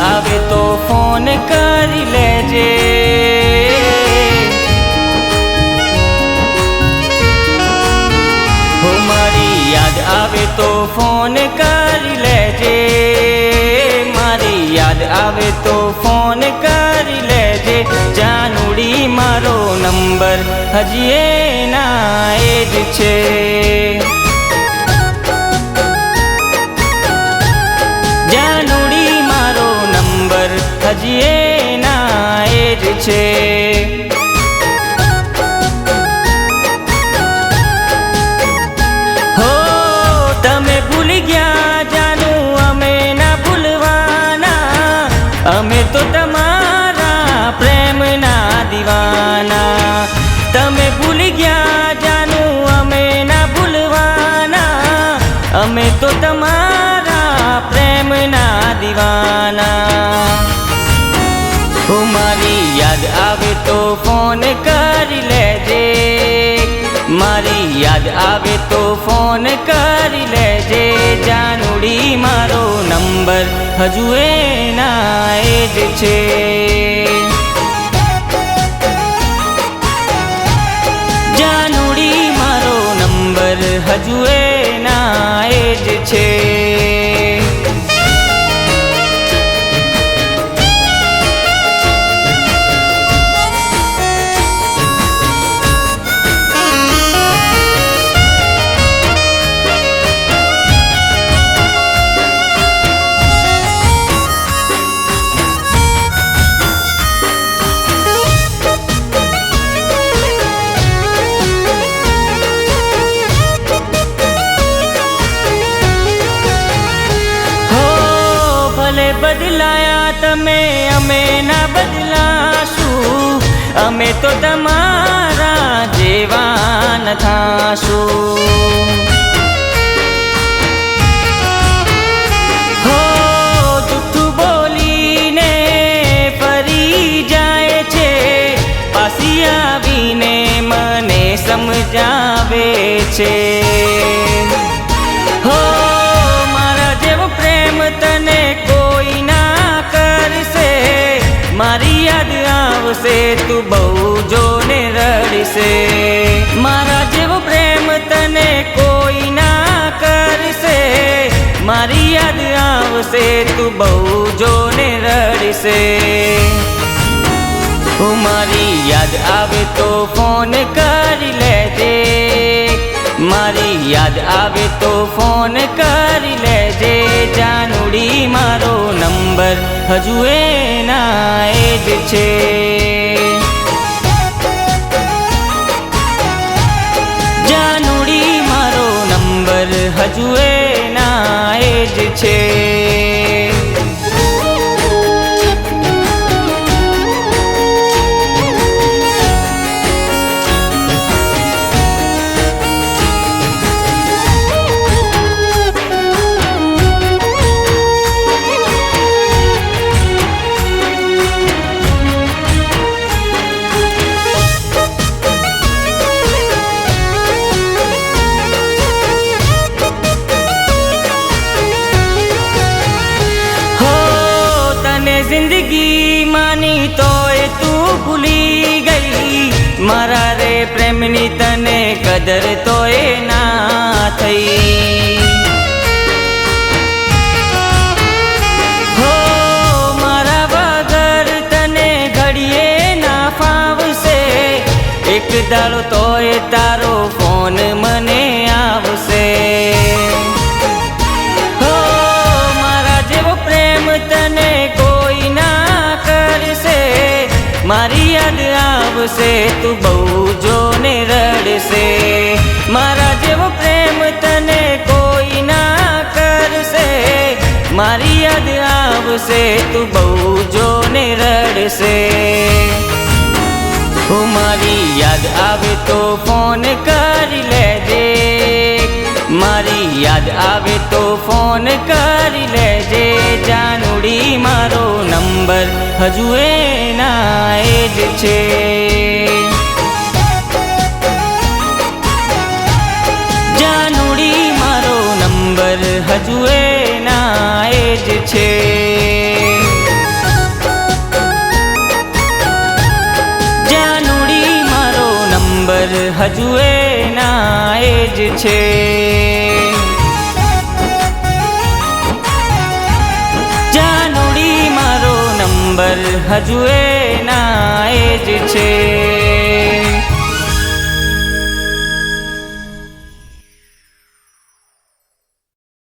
આવે તો ફોન કરી લેજે। હો મારી યાદ આવે તો ફોન કરી લેજે। મારી યાદ આવે તો ફોન કરી લેજે। જાનુડી મારો નંબર હજી એના એ જ છે। જાનુડી મારો નંબર હજી એના એ જ છે। હો તમે ભૂલી ગયા જાનું અમે ના ભૂલવાના। અમે તો તમારા પ્રેમના દીવાના। તમે ભૂલી ગયા જાનું અમે ના ભૂલવાના। અમે તો તમારા પ્રેમના દીવાના। હો મારી યાદ આવે તો ફોન કરી લેજે। મારી યાદ આવે તો ફોન કરી લેજે। જાનુડી મારો નંબર હજુ એના એ જ છે। જાનુડી મારો નંબર હજુ એના એ જ છે। બદલાયા તમે અમે ના બદલાશું। અમે તો તમારા જેવા ન થાશું। હો જૂઠું બોલીને ફરી જાય છે। પાછી આવીને મને સમજાવે છે। હો મારા જેવો પ્રેમ તને મારી યાદ આવશે તું બહુ જોને રડશે। મારા જેવો પ્રેમ તને કોઈ ના કરશે। મારી યાદ આવશે તું બહુ જોને રડશે। ઓ મારી યાદ આવે તો ફોન કરી લેજે। મારી યાદ આવે તો ફોન કરી લેજે। જાનુડી મારો નંબર હજુ એના એ જ છે। જાનુડી મારો નંબર હજુ એના એ જ છે। जिंदगी मानी तोय तू भूली गई। मारा रे प्रेमनी तने कदर तोय ना थई। हो मारा वगर तने घड़िए ना फावसे। एक दाड़ो तोय तारो फोन मने आवसे। हो मारा जेवो प्रेम तने मारी याद आवसे तू बहु जोने रड़से। मारा जेवो प्रेम तने कोई ना करसे। मारी याद आवसे तू बहु जोने रड़से। ओ मारी याद आवे तो फोन कर लेजे। मारी याद आवे तो फोन कर लेजे। जानुडी मारो नंबर हजू एना ए ज छे। जानुडी मारो नंबर हजू एना ए ज छे। હજુ એના એ જ છે. જાનુડી મારો નંબર હજુ એના એ જ છે.